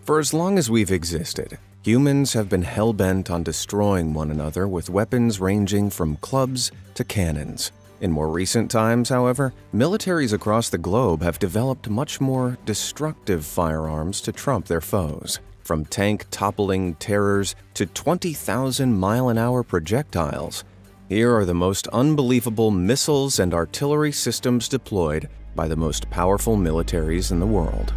For as long as we've existed, humans have been hell-bent on destroying one another with weapons ranging from clubs to cannons. In more recent times, however, militaries across the globe have developed much more destructive firearms to trump their foes. From tank-toppling terrors to 20,000-mile-an-hour projectiles, here are the most unbelievable missiles and artillery systems deployed by the most powerful militaries in the world.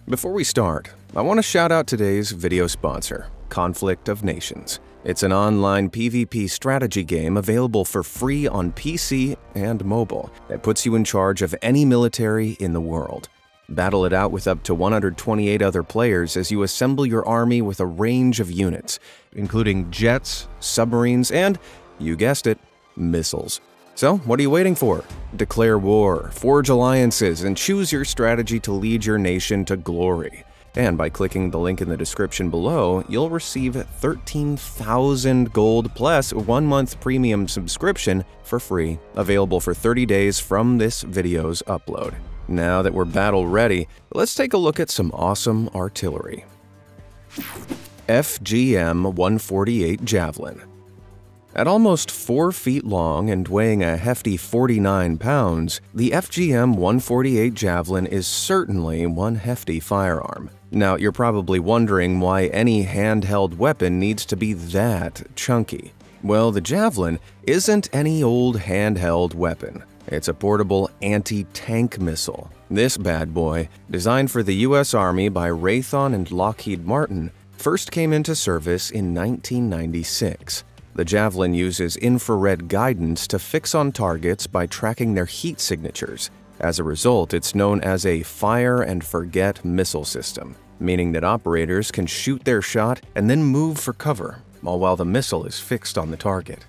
Before we start, I want to shout out today's video sponsor, Conflict of Nations. It's an online PvP strategy game available for free on PC and mobile that puts you in charge of any military in the world. Battle it out with up to 128 other players as you assemble your army with a range of units, including jets, submarines, and, you guessed it, missiles. So, what are you waiting for? Declare war, forge alliances, and choose your strategy to lead your nation to glory. And by clicking the link in the description below, you'll receive 13,000 gold plus 1-month premium subscription for free, available for 30 days from this video's upload. Now that we're battle ready, let's take a look at some awesome artillery. FGM-148 Javelin. At almost 4 feet long and weighing a hefty 49 pounds, the FGM-148 Javelin is certainly one hefty firearm. Now, you're probably wondering why any handheld weapon needs to be that chunky. Well, the Javelin isn't any old handheld weapon. It's a portable anti-tank missile. This bad boy, designed for the U.S. Army by Raytheon and Lockheed Martin, first came into service in 1996. The Javelin uses infrared guidance to fix on targets by tracking their heat signatures. As a result, it's known as a fire-and-forget missile system, meaning that operators can shoot their shot and then move for cover, all while the missile is fixed on the target.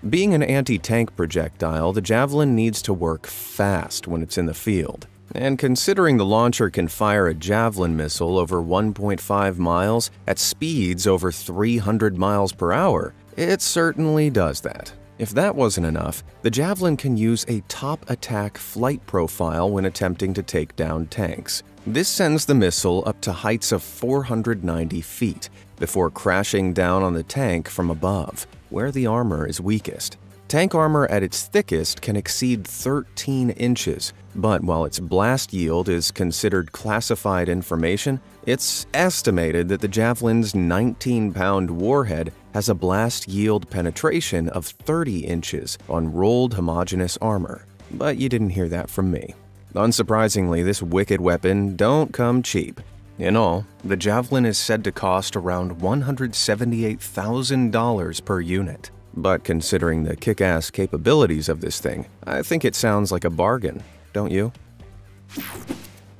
Being an anti-tank projectile, the Javelin needs to work fast when it's in the field. And considering the launcher can fire a Javelin missile over 1.5 miles at speeds over 300 miles per hour, it certainly does that. If that wasn't enough, the Javelin can use a top attack flight profile when attempting to take down tanks. This sends the missile up to heights of 490 feet before crashing down on the tank from above, where the armor is weakest. Tank armor at its thickest can exceed 13 inches, but while its blast yield is considered classified information, it's estimated that the Javelin's 19-pound warhead has a blast yield penetration of 30 inches on rolled homogeneous armor. But you didn't hear that from me. Unsurprisingly, this wicked weapon don't come cheap. In all, the Javelin is said to cost around $178,000 per unit. But considering the kick-ass capabilities of this thing, I think it sounds like a bargain, don't you?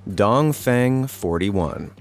Dongfeng 41.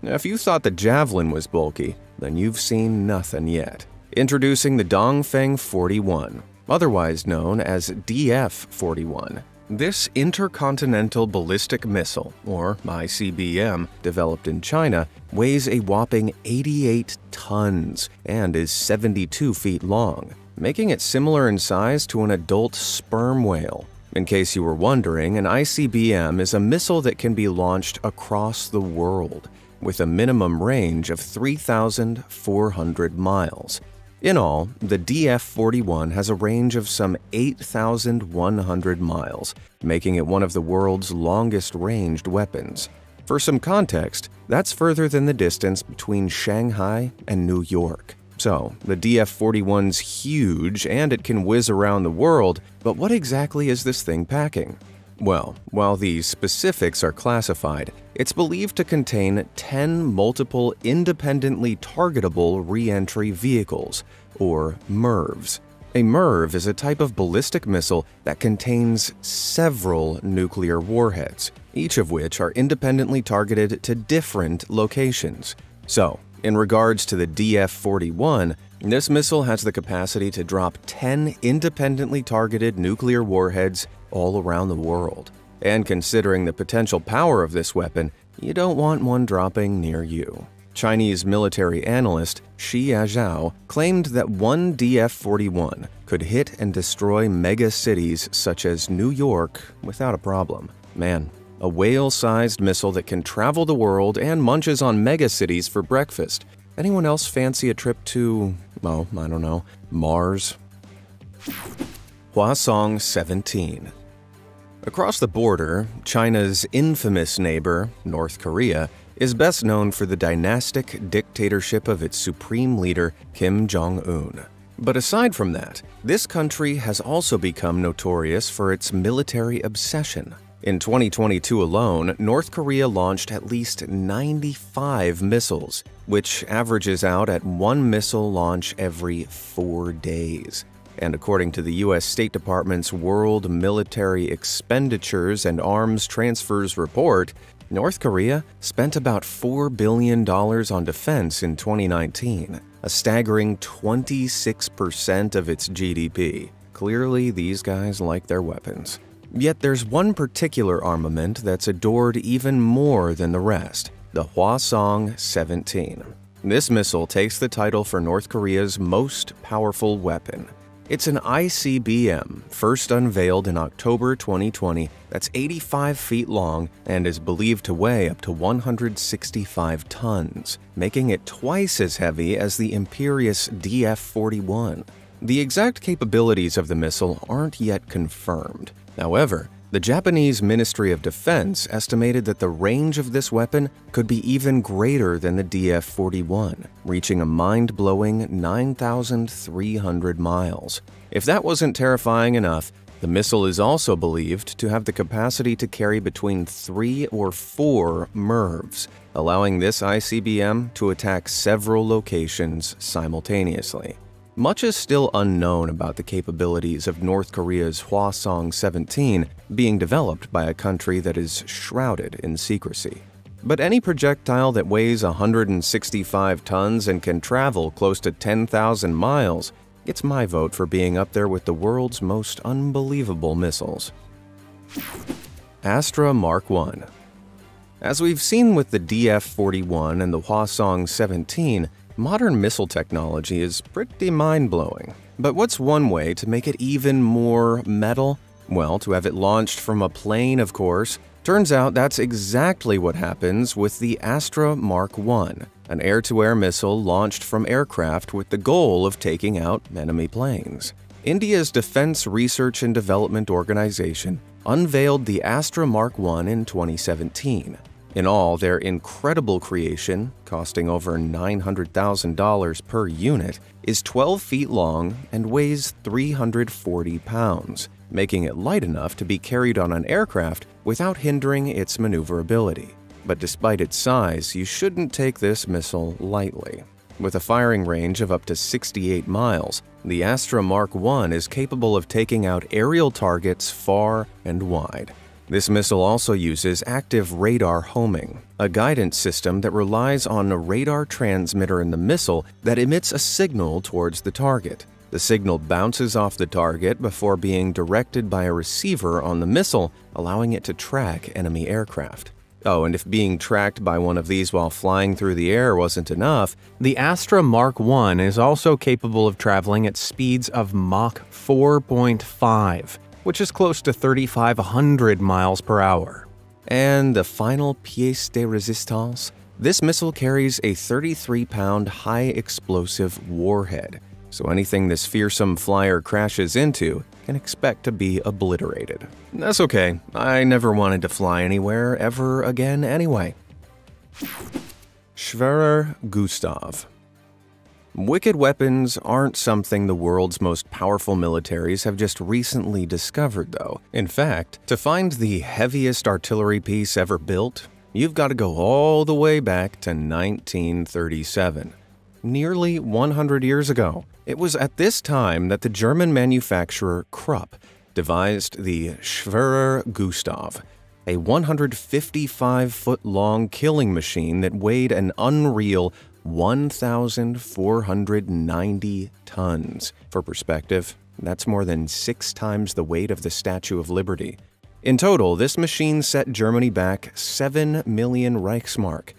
Now, if you thought the Javelin was bulky, then you've seen nothing yet. Introducing the Dongfeng 41, otherwise known as DF-41. This intercontinental ballistic missile, or ICBM, developed in China, weighs a whopping 88 tons and is 72 feet long, making it similar in size to an adult sperm whale. In case you were wondering, an ICBM is a missile that can be launched across the world, with a minimum range of 3,400 miles. In all, the DF-41 has a range of some 8,100 miles, making it one of the world's longest-ranged weapons. For some context, that's further than the distance between Shanghai and New York. So, the DF-41's huge and it can whiz around the world, but what exactly is this thing packing? Well, while the specifics are classified, it's believed to contain 10 multiple independently targetable re-entry vehicles, or MIRVs. A MIRV is a type of ballistic missile that contains several nuclear warheads, each of which are independently targeted to different locations. So, in regards to the DF-41, this missile has the capacity to drop 10 independently targeted nuclear warheads all around the world. And considering the potential power of this weapon, you don't want one dropping near you. Chinese military analyst Xi Yazhao claimed that one DF-41 could hit and destroy mega cities such as New York without a problem. Man, a whale-sized missile that can travel the world and munches on mega cities for breakfast. Anyone else fancy a trip to, oh, I don't know, Mars? Hwasong 17. Across the border, China's infamous neighbor, North Korea, is best known for the dynastic dictatorship of its supreme leader, Kim Jong-un. But aside from that, this country has also become notorious for its military obsession. In 2022 alone, North Korea launched at least 95 missiles, which averages out at one missile launch every 4 days. And according to the U.S. State Department's World Military Expenditures and Arms Transfers Report, North Korea spent about $4 billion on defense in 2019, a staggering 26% of its GDP. Clearly, these guys like their weapons. Yet there's one particular armament that's adored even more than the rest, the Hwasong 17. This missile takes the title for North Korea's most powerful weapon. It's an ICBM, first unveiled in October 2020, that's 85 feet long and is believed to weigh up to 165 tons, making it twice as heavy as the imperious DF-41. The exact capabilities of the missile aren't yet confirmed. However, the Japanese Ministry of Defense estimated that the range of this weapon could be even greater than the DF-41, reaching a mind-blowing 9,300 miles. If that wasn't terrifying enough, the missile is also believed to have the capacity to carry between 3 or 4 MIRVs, allowing this ICBM to attack several locations simultaneously. Much is still unknown about the capabilities of North Korea's Hwasong 17 being developed by a country that is shrouded in secrecy. But any projectile that weighs 165 tons and can travel close to 10,000 miles gets my vote for being up there with the world's most unbelievable missiles. Astra Mark 1. As we've seen with the DF-41 and the Hwasong 17, modern missile technology is pretty mind-blowing. But what's one way to make it even more metal? Well, to have it launched from a plane, of course. Turns out that's exactly what happens with the Astra Mark 1, an air-to-air missile launched from aircraft with the goal of taking out enemy planes. India's Defense Research and Development Organization unveiled the Astra Mark 1 in 2017. In all, their incredible creation, costing over $900,000 per unit, is 12 feet long and weighs 340 pounds, making it light enough to be carried on an aircraft without hindering its maneuverability. But despite its size, you shouldn't take this missile lightly. With a firing range of up to 68 miles, the Astra Mark 1 is capable of taking out aerial targets far and wide. This missile also uses active radar homing, a guidance system that relies on a radar transmitter in the missile that emits a signal towards the target. The signal bounces off the target before being directed by a receiver on the missile, allowing it to track enemy aircraft. Oh, and if being tracked by one of these while flying through the air wasn't enough, the Astra Mark 1 is also capable of traveling at speeds of Mach 4.5, which is close to 3,500 miles per hour. And the final pièce de résistance? This missile carries a 33-pound high-explosive warhead, so anything this fearsome flyer crashes into can expect to be obliterated. That's okay, I never wanted to fly anywhere ever again anyway. Schwerer Gustav. Wicked weapons aren't something the world's most powerful militaries have just recently discovered, though. In fact, to find the heaviest artillery piece ever built, you've got to go all the way back to 1937. Nearly 100 years ago. It was at this time that the German manufacturer Krupp devised the Schwerer Gustav, a 155-foot-long killing machine that weighed an unreal 1,490 tons. For perspective, that's more than 6 times the weight of the Statue of Liberty. In total, this machine set Germany back 7 million Reichsmark.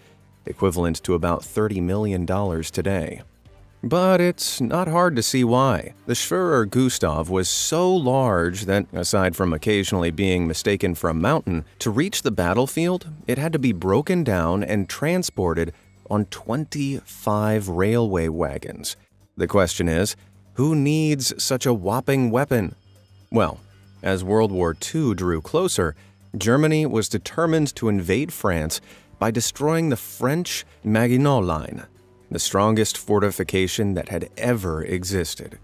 equivalent to about $30 million today. But it's not hard to see why. The Schwerer Gustav was so large that, aside from occasionally being mistaken for a mountain, to reach the battlefield, it had to be broken down and transported on 25 railway wagons. The question is, who needs such a whopping weapon? Well, as World War II drew closer, Germany was determined to invade France by destroying the French Maginot Line, the strongest fortification that had ever existed.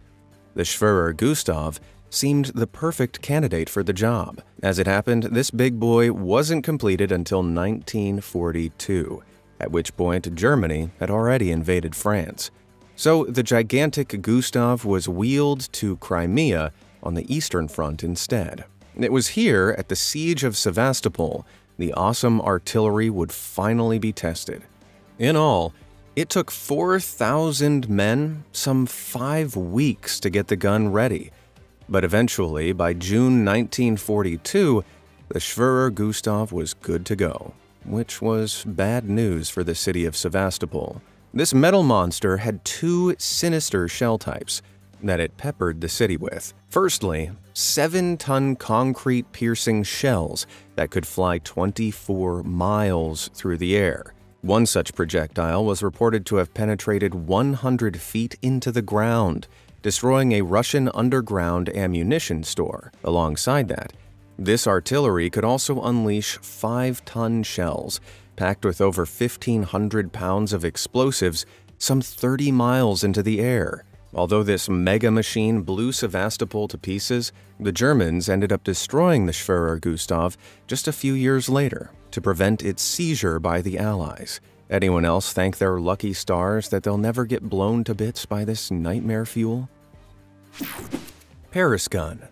The Schwerer Gustav seemed the perfect candidate for the job. As it happened, this big boy wasn't completed until 1942, at which point Germany had already invaded France. So the gigantic Gustav was wheeled to Crimea on the Eastern Front instead. It was here, at the Siege of Sevastopol, the awesome artillery would finally be tested. In all, it took 4,000 men some 5 weeks to get the gun ready. But eventually, by June 1942, the Schwerer Gustav was good to go, which was bad news for the city of Sevastopol. This metal monster had 2 sinister shell types that it peppered the city with. Firstly, 7-ton concrete-piercing shells that could fly 24 miles through the air. One such projectile was reported to have penetrated 100 feet into the ground, destroying a Russian underground ammunition store. Alongside that, this artillery could also unleash 5-ton shells, packed with over 1,500 pounds of explosives, some 30 miles into the air. Although this mega machine blew Sevastopol to pieces, the Germans ended up destroying the Schwerer Gustav just a few years later to prevent its seizure by the Allies. Anyone else thank their lucky stars that they'll never get blown to bits by this nightmare fuel? Paris gun.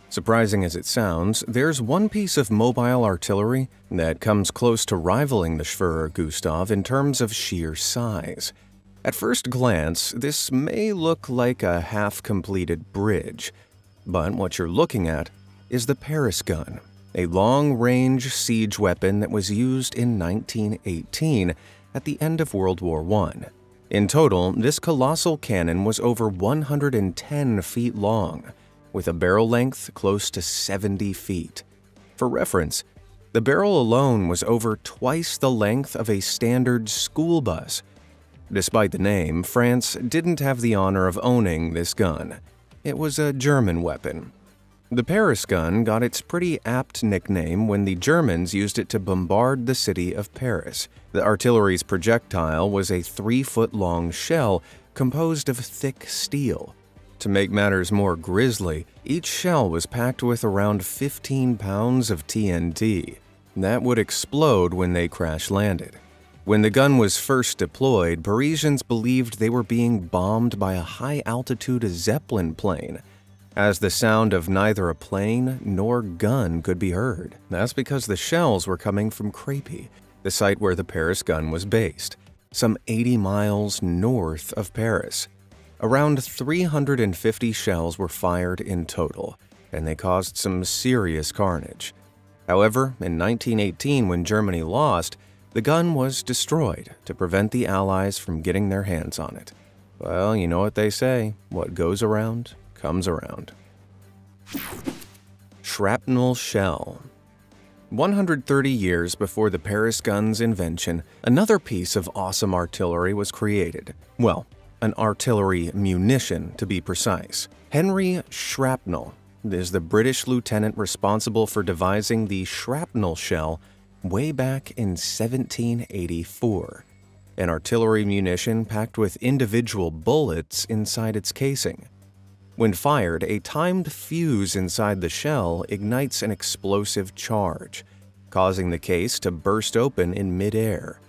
Surprising as it sounds, there's one piece of mobile artillery that comes close to rivaling the Schwerer Gustav in terms of sheer size. At first glance, this may look like a half-completed bridge, but what you're looking at is the Paris gun, a long-range siege weapon that was used in 1918 at the end of World War I. In total, this colossal cannon was over 110 feet long, with a barrel length close to 70 feet. For reference, the barrel alone was over twice the length of a standard school bus. Despite the name, France didn't have the honor of owning this gun. It was a German weapon. The Paris gun got its pretty apt nickname when the Germans used it to bombard the city of Paris. The artillery's projectile was a 3-foot-long shell composed of thick steel. To make matters more grisly, each shell was packed with around 15 pounds of TNT. That would explode when they crash-landed. When the gun was first deployed, Parisians believed they were being bombed by a high-altitude Zeppelin plane, as the sound of neither a plane nor gun could be heard. That's because the shells were coming from Crépy, the site where the Paris gun was based, some 80 miles north of Paris. Around 350 shells were fired in total, and they caused some serious carnage. However, in 1918, when Germany lost, the gun was destroyed to prevent the Allies from getting their hands on it. Well, you know what they say, what goes around comes around. Shrapnel shell. 130 years before the Paris gun's invention, another piece of awesome artillery was created. Well, an artillery munition, to be precise. Henry Shrapnel is the British lieutenant responsible for devising the shrapnel shell way back in 1784, an artillery munition packed with individual bullets inside its casing. When fired, a timed fuse inside the shell ignites an explosive charge, causing the case to burst open in midair.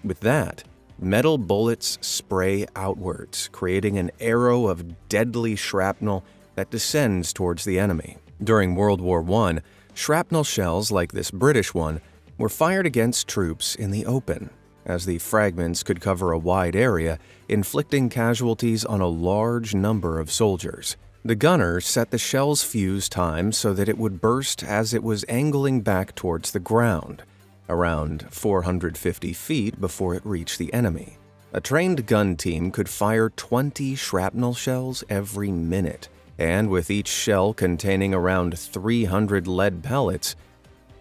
With that, metal bullets spray outwards, creating an arrow of deadly shrapnel that descends towards the enemy. During World War I, shrapnel shells like this British one were fired against troops in the open, as the fragments could cover a wide area, inflicting casualties on a large number of soldiers. The gunner set the shell's fuse time so that it would burst as it was angling back towards the ground. around 450 feet before it reached the enemy. A trained gun team could fire 20 shrapnel shells every minute, and with each shell containing around 300 lead pellets,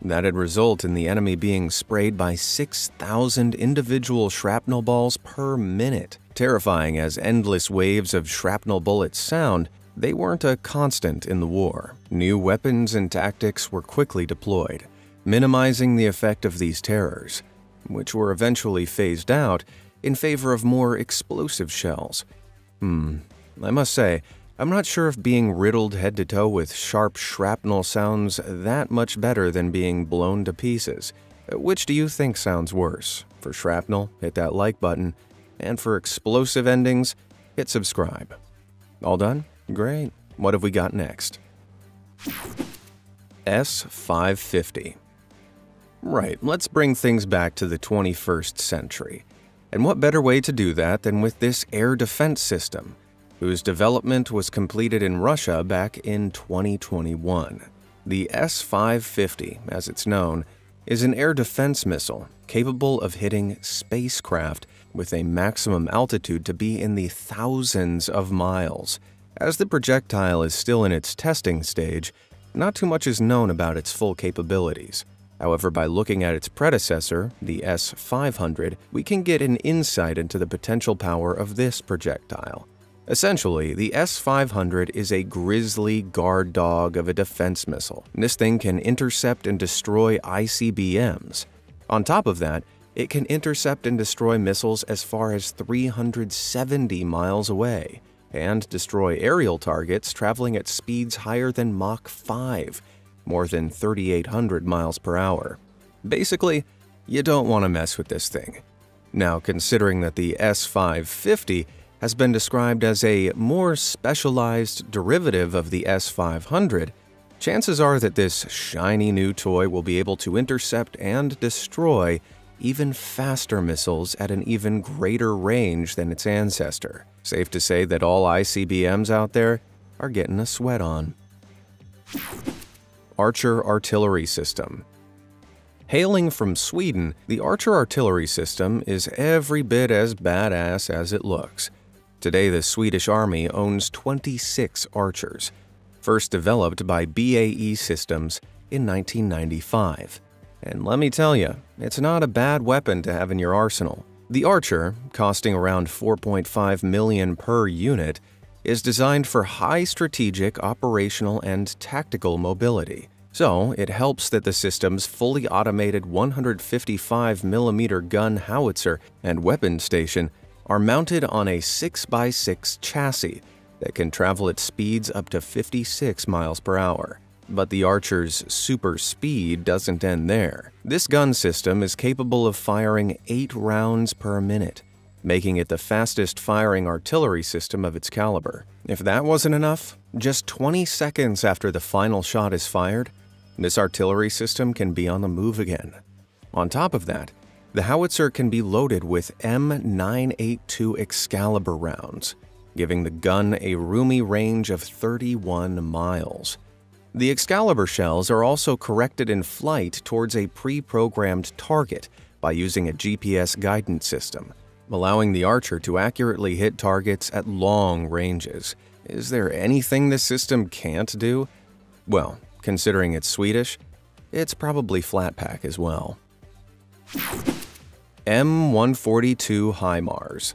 that'd result in the enemy being sprayed by 6,000 individual shrapnel balls per minute. Terrifying as endless waves of shrapnel bullets sound, they weren't a constant in the war. New weapons and tactics were quickly deployed, minimizing the effect of these terrors, which were eventually phased out in favor of more explosive shells. I must say, I'm not sure if being riddled head to toe with sharp shrapnel sounds that much better than being blown to pieces. Which do you think sounds worse? For shrapnel, hit that like button, and for explosive endings, hit subscribe. All done? Great. What have we got next? S-550. Right, let's bring things back to the 21st century. And what better way to do that than with this air defense system, whose development was completed in Russia back in 2021. The S-550, as it's known, is an air defense missile capable of hitting spacecraft with a maximum altitude to be in the thousands of miles. As the projectile is still in its testing stage, not too much is known about its full capabilities. However, by looking at its predecessor, the S-500, we can get an insight into the potential power of this projectile. Essentially, the S-500 is a grizzly guard dog of a defense missile. This thing can intercept and destroy ICBMs. On top of that, it can intercept and destroy missiles as far as 370 miles away, and destroy aerial targets traveling at speeds higher than Mach 5, more than 3,800 miles per hour. Basically, you don't want to mess with this thing. Now, considering that the S-550 has been described as a more specialized derivative of the S-500, chances are that this shiny new toy will be able to intercept and destroy even faster missiles at an even greater range than its ancestor. Safe to say that all ICBMs out there are getting a sweat on. Archer Artillery System. Hailing from Sweden, the Archer Artillery System is every bit as badass as it looks. Today, the Swedish Army owns 26 Archers, first developed by BAE Systems in 1995. And let me tell you, it's not a bad weapon to have in your arsenal. The Archer, costing around $4.5 million per unit, is designed for high strategic, operational, and tactical mobility. So, it helps that the system's fully automated 155mm gun howitzer and weapon station are mounted on a 6x6 chassis that can travel at speeds up to 56 miles per hour. But the Archer's super speed doesn't end there. This gun system is capable of firing 8 rounds per minute, making it the fastest firing artillery system of its caliber. If that wasn't enough, just 20 seconds after the final shot is fired, this artillery system can be on the move again. On top of that, the howitzer can be loaded with M982 Excalibur rounds, giving the gun a roomy range of 31 miles. The Excalibur shells are also corrected in flight towards a pre-programmed target by using a GPS guidance system, allowing the Archer to accurately hit targets at long ranges. Is there anything this system can't do? Well, considering it's Swedish, it's probably flat pack as well. M142 HIMARS.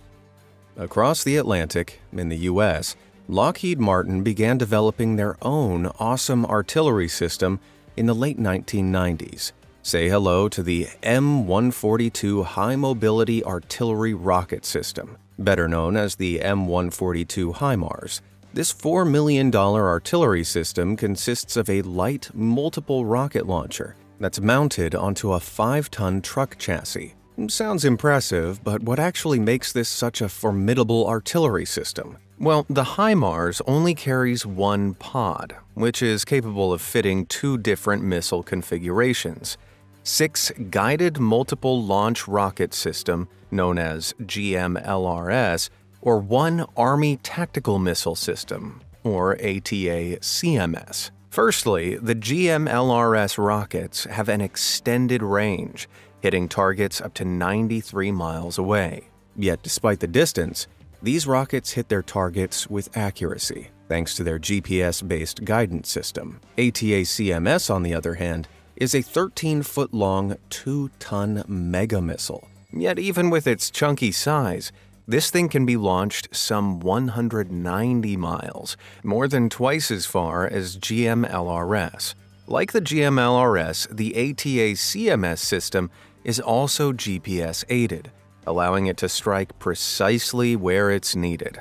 Across the Atlantic, in the US, Lockheed Martin began developing their own awesome artillery system in the late 1990s. Say hello to the M142 High Mobility Artillery Rocket System, better known as the M142 HIMARS. This $4 million artillery system consists of a light multiple rocket launcher that's mounted onto a 5-ton truck chassis. Sounds impressive, but what actually makes this such a formidable artillery system? Well, the HIMARS only carries one pod, which is capable of fitting 2 different missile configurations. 6 Guided Multiple Launch Rocket System, known as GMLRS, or 1 Army Tactical Missile System, or ATA-CMS. Firstly, the GMLRS rockets have an extended range, hitting targets up to 93 miles away. Yet despite the distance, these rockets hit their targets with accuracy, thanks to their GPS-based guidance system. ATACMS, on the other hand, is a 13-foot-long, 2-ton mega missile. Yet even with its chunky size, this thing can be launched some 190 miles, more than twice as far as GMLRS. Like the GMLRS, the ATACMS system is also GPS-aided, allowing it to strike precisely where it's needed.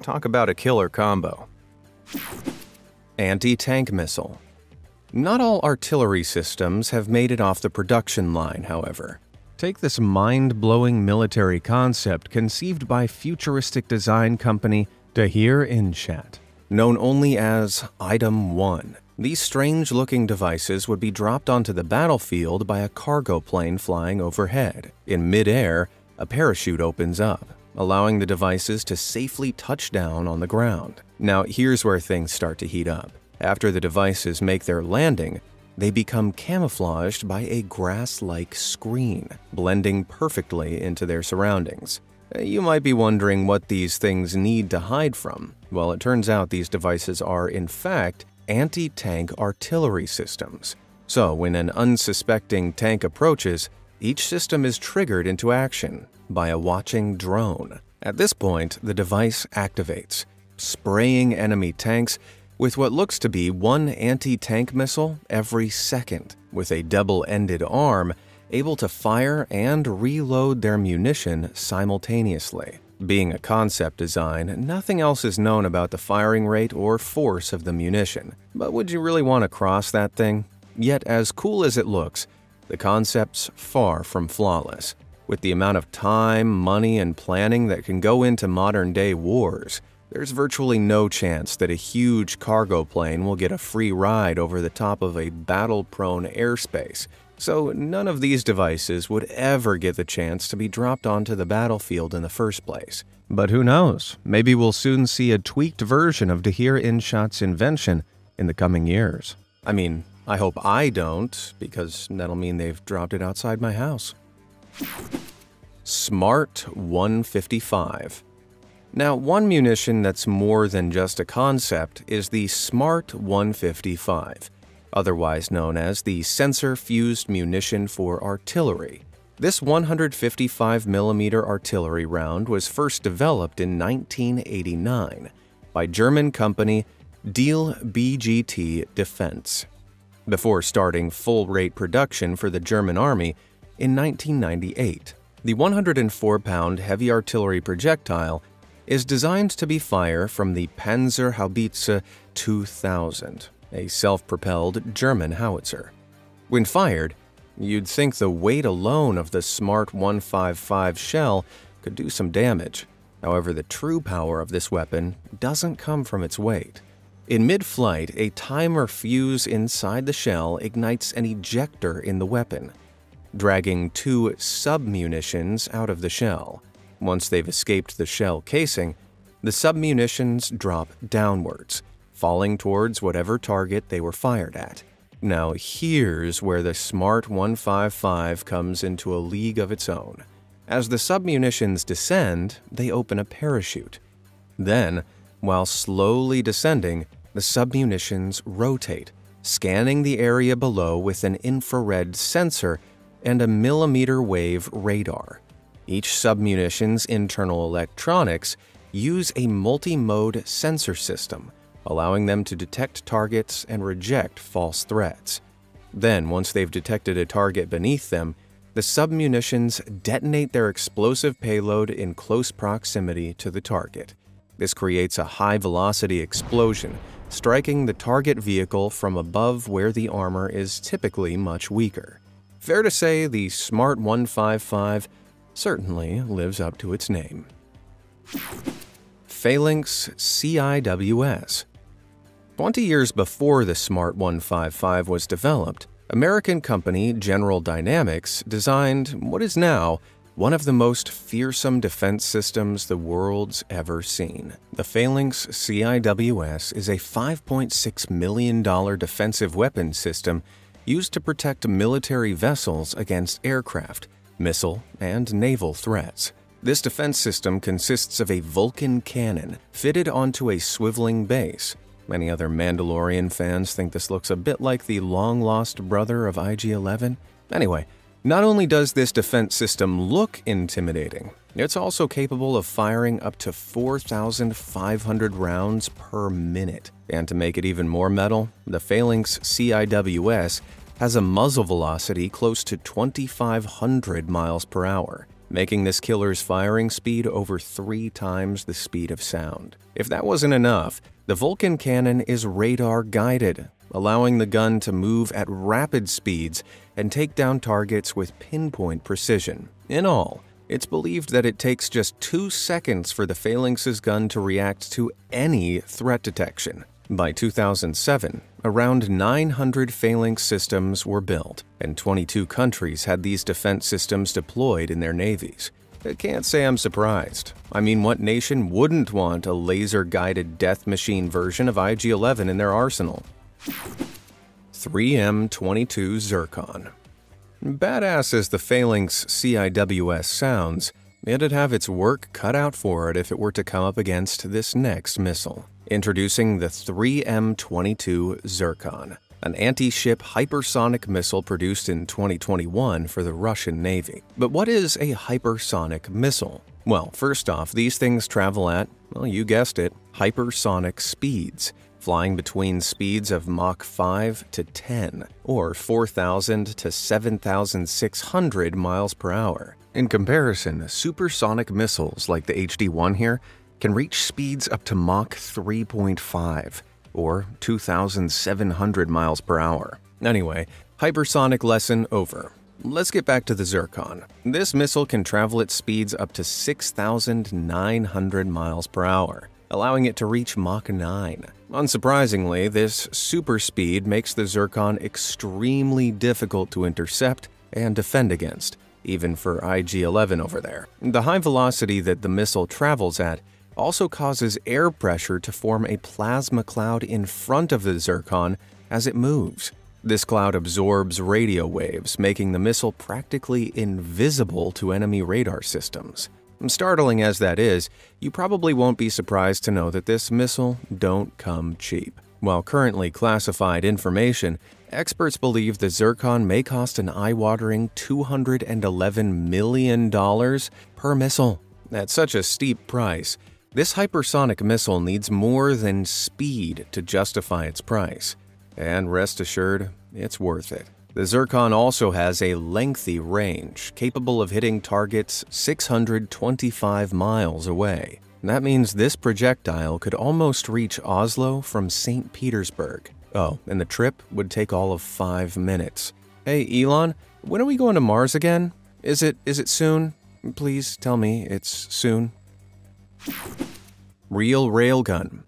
Talk about a killer combo. Anti-tank missile. Not all artillery systems have made it off the production line, however. Take this mind-blowing military concept conceived by futuristic design company Tahir Inshat, known only as Item 1. These strange-looking devices would be dropped onto the battlefield by a cargo plane flying overhead. In mid-air, a parachute opens up, allowing the devices to safely touch down on the ground. Now, here's where things start to heat up. After the devices make their landing, they become camouflaged by a grass-like screen, blending perfectly into their surroundings. You might be wondering what these things need to hide from. Well, it turns out these devices are, in fact, anti-tank artillery systems. So, when an unsuspecting tank approaches, each system is triggered into action by a watching drone. At this point, the device activates, spraying enemy tanks with what looks to be one anti-tank missile every second, with a double-ended arm able to fire and reload their munition simultaneously. Being a concept design, nothing else is known about the firing rate or force of the munition. But would you really want to cross that thing? Yet, as cool as it looks, the concept's far from flawless. With the amount of time, money, and planning that can go into modern-day wars, there's virtually no chance that a huge cargo plane will get a free ride over the top of a battle-prone airspace. So none of these devices would ever get the chance to be dropped onto the battlefield in the first place. But who knows? Maybe we'll soon see a tweaked version of Tahir Inshat's invention in the coming years. I mean, I hope I don't, because that'll mean they've dropped it outside my house. Smart 155. Now, one munition that's more than just a concept is the Smart 155, otherwise known as the sensor-fused munition for artillery. This 155mm artillery round was first developed in 1989 by German company Diehl BGT Defense, before starting full-rate production for the German Army in 1998. The 104-pound heavy artillery projectile is designed to be fired from the Panzerhaubitze 2000, a self-propelled German howitzer. When fired, you'd think the weight alone of the Smart 155 shell could do some damage. However, the true power of this weapon doesn't come from its weight. In mid-flight, a timer fuse inside the shell ignites an ejector in the weapon, dragging two sub-munitions out of the shell. Once they've escaped the shell casing, the sub-munitions drop downwards, falling towards whatever target they were fired at. Now here's where the Smart 155 comes into a league of its own. As the sub-munitions descend, they open a parachute. Then, while slowly descending, the sub-munitions rotate, scanning the area below with an infrared sensor and a millimeter wave radar. Each sub-munition's internal electronics use a multi-mode sensor system, allowing them to detect targets and reject false threats. Then, once they've detected a target beneath them, the sub-munitions detonate their explosive payload in close proximity to the target. This creates a high-velocity explosion, striking the target vehicle from above where the armor is typically much weaker. Fair to say the Smart 155 certainly lives up to its name. Phalanx CIWS. 20 years before the Smart 155 was developed, American company General Dynamics designed what is now one of the most fearsome defense systems the world's ever seen. The Phalanx CIWS is a $5.6 million defensive weapons system used to protect military vessels against aircraft, missile, and naval threats. This defense system consists of a Vulcan cannon fitted onto a swiveling base. Many other Mandalorian fans think this looks a bit like the long-lost brother of IG-11. Anyway, not only does this defense system look intimidating, it's also capable of firing up to 4,500 rounds per minute. And to make it even more metal, the Phalanx CIWS has a muzzle velocity close to 2,500 miles per hour, making this killer's firing speed over 3 times the speed of sound. If that wasn't enough, the Vulcan cannon is radar-guided, allowing the gun to move at rapid speeds and take down targets with pinpoint precision. In all, it's believed that it takes just 2 seconds for the Phalanx's gun to react to any threat detection. By 2007, around 900 Phalanx systems were built, and 22 countries had these defense systems deployed in their navies. I can't say I'm surprised. I mean, what nation wouldn't want a laser-guided death machine version of IG-11 in their arsenal? 3M22 Zircon. Badass as the Phalanx CIWS sounds, it'd have its work cut out for it if it were to come up against this next missile. Introducing the 3M22 Zircon, an anti-ship hypersonic missile produced in 2021 for the Russian Navy. But what is a hypersonic missile? Well, first off, these things travel at, well, you guessed it, hypersonic speeds, flying between speeds of Mach 5 to 10, or 4,000 to 7,600 miles per hour. In comparison, supersonic missiles like the HD-1 here can reach speeds up to Mach 3.5, or 2,700 miles per hour. Anyway, hypersonic lesson over. Let's get back to the Zircon. This missile can travel at speeds up to 6,900 miles per hour, allowing it to reach Mach 9. Unsurprisingly, this super speed makes the Zircon extremely difficult to intercept and defend against, even for IG-11 over there. The high velocity that the missile travels at also causes air pressure to form a plasma cloud in front of the Zircon as it moves. This cloud absorbs radio waves, making the missile practically invisible to enemy radar systems. Startling as that is, you probably won't be surprised to know that this missile don't come cheap. While currently classified information, experts believe the Zircon may cost an eye-watering $211 million per missile. At such a steep price, this hypersonic missile needs more than speed to justify its price. And rest assured, it's worth it. The Zircon also has a lengthy range, capable of hitting targets 625 miles away. That means this projectile could almost reach Oslo from St. Petersburg. Oh, and the trip would take all of 5 minutes. Hey, Elon, when are we going to Mars again? Is it soon? Please tell me it's soon. Real railgun.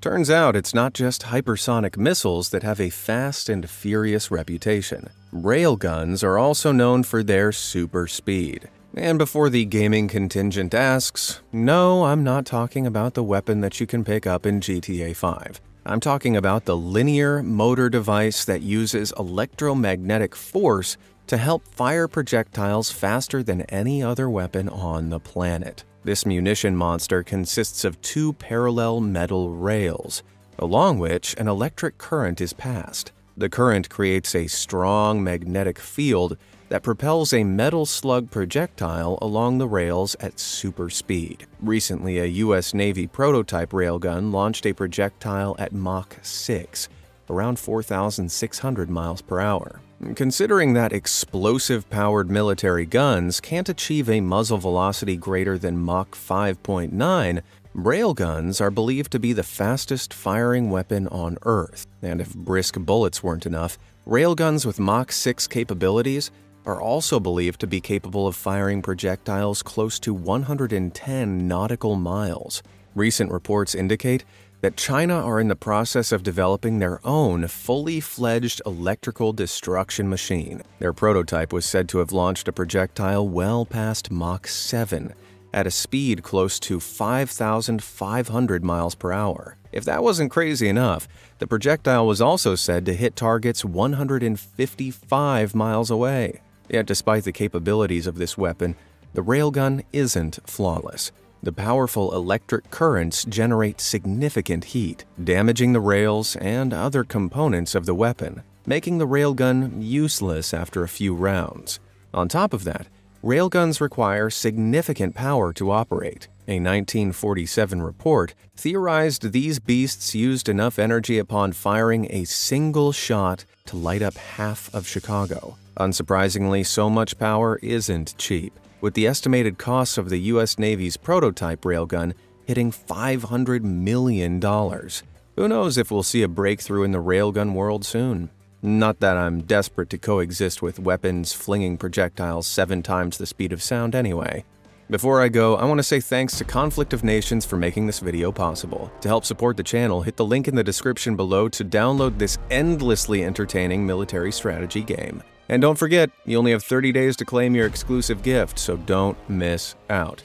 Turns out it's not just hypersonic missiles that have a fast and furious reputation. Railguns are also known for their super speed. And before the gaming contingent asks, no, I'm not talking about the weapon that you can pick up in GTA 5. I'm talking about the linear motor device that uses electromagnetic force to help fire projectiles faster than any other weapon on the planet. This munition monster consists of 2 parallel metal rails, along which an electric current is passed. The current creates a strong magnetic field that propels a metal slug projectile along the rails at super speed. Recently, a U.S. Navy prototype railgun launched a projectile at Mach 6, around 4,600 miles per hour. Considering that explosive-powered military guns can't achieve a muzzle velocity greater than Mach 5.9, railguns are believed to be the fastest-firing weapon on Earth. And if brisk bullets weren't enough, railguns with Mach 6 capabilities are also believed to be capable of firing projectiles close to 110 nautical miles. Recent reports indicate that China are in the process of developing their own fully fledged electrical destruction machine. Their prototype was said to have launched a projectile well past Mach 7 at a speed close to 5,500 miles per hour. If that wasn't crazy enough, the projectile was also said to hit targets 155 miles away. Yet despite the capabilities of this weapon, the railgun isn't flawless. The powerful electric currents generate significant heat, damaging the rails and other components of the weapon, making the railgun useless after a few rounds. On top of that, railguns require significant power to operate. A 1947 report theorized these beasts used enough energy upon firing a single shot to light up half of Chicago. Unsurprisingly, so much power isn't cheap, with the estimated costs of the U.S. Navy's prototype railgun hitting $500 million. Who knows if we'll see a breakthrough in the railgun world soon? Not that I'm desperate to coexist with weapons flinging projectiles 7 times the speed of sound anyway. Before I go, I want to say thanks to Conflict of Nations for making this video possible. To help support the channel, hit the link in the description below to download this endlessly entertaining military strategy game. And don't forget, you only have 30 days to claim your exclusive gift, so don't miss out.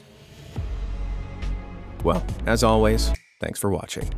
Well, as always, thanks for watching.